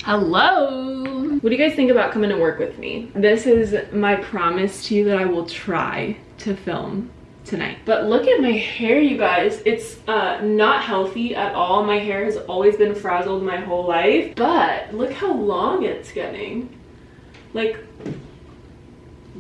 Hello! What do you guys think about coming to work with me? This is my promise to you that I will try to film tonight. But look at my hair, you guys. It's not healthy at all. My hair has always been frazzled my whole life, but look how long it's getting. Like,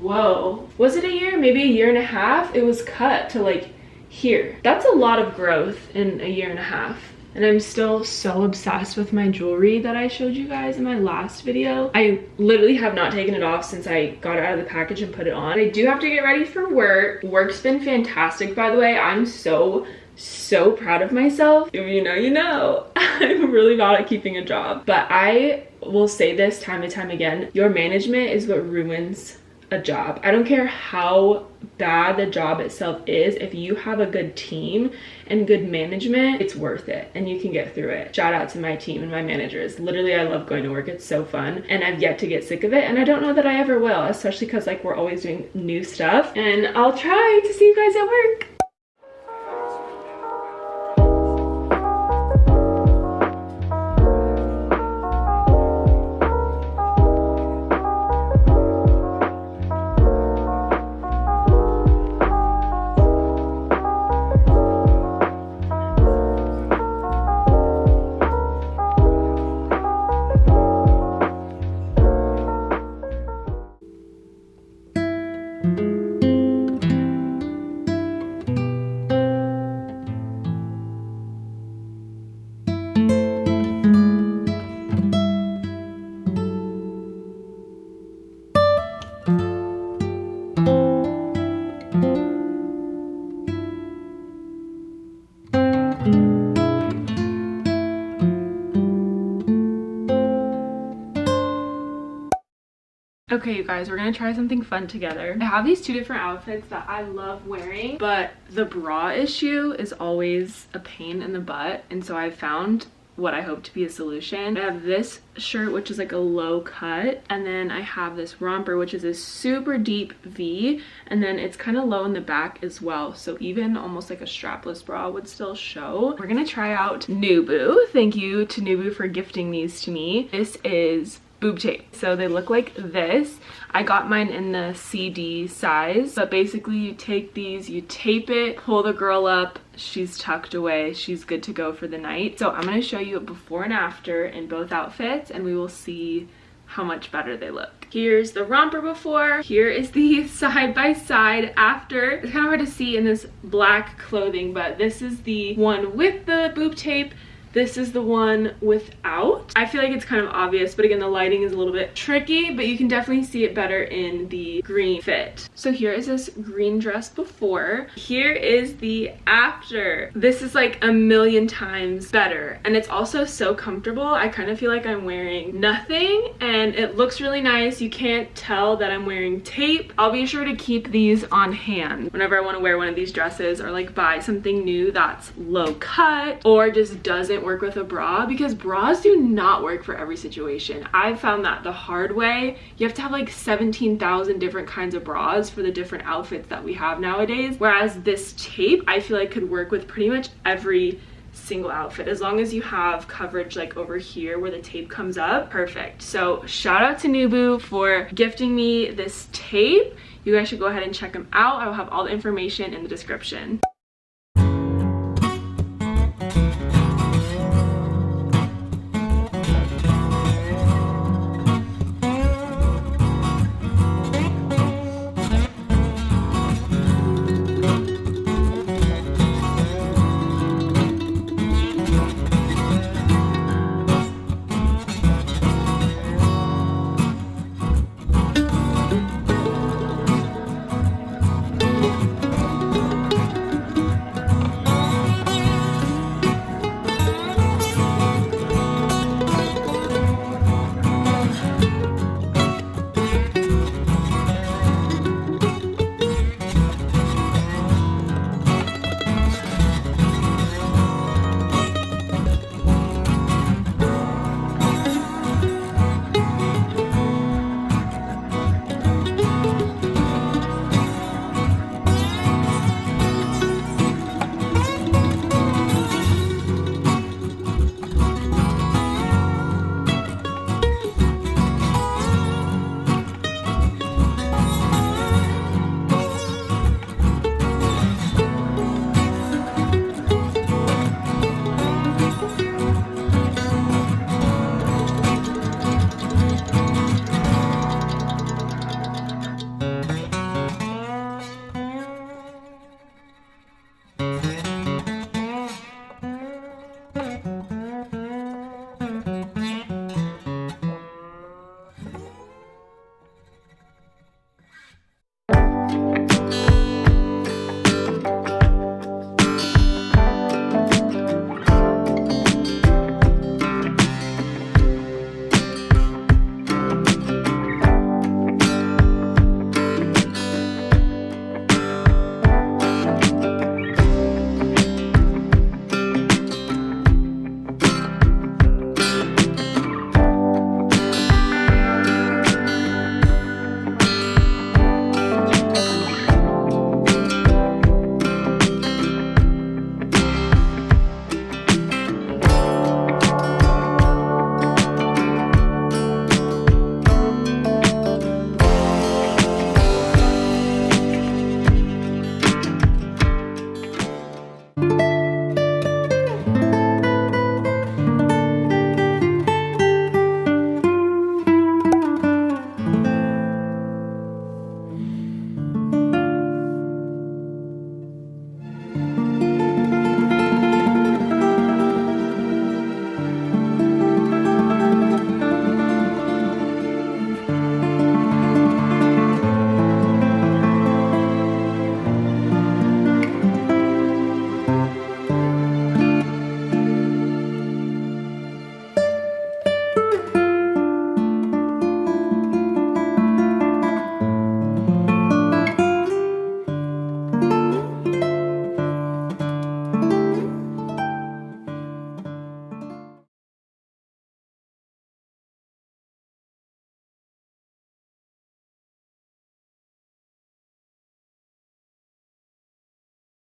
whoa. Was it a year? Maybe a year and a half? It was cut to like here. That's a lot of growth in a year and a half. And I'm still so obsessed with my jewelry that I showed you guys in my last video. I literally have not taken it off since I got it out of the package and put it on. I do have to get ready for work. Work's been fantastic, by the way. I'm so proud of myself. If you know, you know. I'm really bad at keeping a job. But I will say this time and time again, your management is what ruins a job. I don't care how bad the job itself is. If you have a good team and good management, it's worth it and you can get through it. Shout out to my team and my managers. Literally, I love going to work. It's so fun and I've yet to get sick of it, and I don't know that I ever will, especially because like we're always doing new stuff, and I'll try to see you guys at work. Okay, you guys, we're gonna try something fun together. I have these two different outfits that I love wearing, but the bra issue is always a pain in the butt, and so I found what I hope to be a solution. I have this shirt, which is like a low cut, and then I have this romper, which is a super deep V, and then it's kind of low in the back as well, so even almost like a strapless bra would still show. We're gonna try out Nueboo. Thank you to Nueboo for gifting these to me. This is boob tape. So they look like this. I got mine in the CD size, but basically you take these, you tape it, pull the girl up, she's tucked away, she's good to go for the night. So I'm going to show you a before and after in both outfits, and we will see how much better they look. Here's the romper before, here is the side by side after. It's kind of hard to see in this black clothing, but this is the one with the boob tape. This is the one without. I feel like it's kind of obvious, but again, the lighting is a little bit tricky, but you can definitely see it better in the green fit. So here is this green dress before. Here is the after. This is like a million times better, and it's also so comfortable. I kind of feel like I'm wearing nothing, and it looks really nice. You can't tell that I'm wearing tape. I'll be sure to keep these on hand whenever I want to wear one of these dresses, or like buy something new that's low cut or just doesn't work with a bra, because bras do not work for every situation. I've found that the hard way. You have to have like 17,000 different kinds of bras for the different outfits that we have nowadays, whereas this tape I feel like could work with pretty much every single outfit, as long as you have coverage like over here where the tape comes up. Perfect. So shout out to Nueboo for gifting me this tape. You guys should go ahead and check them out. I will have all the information in the description.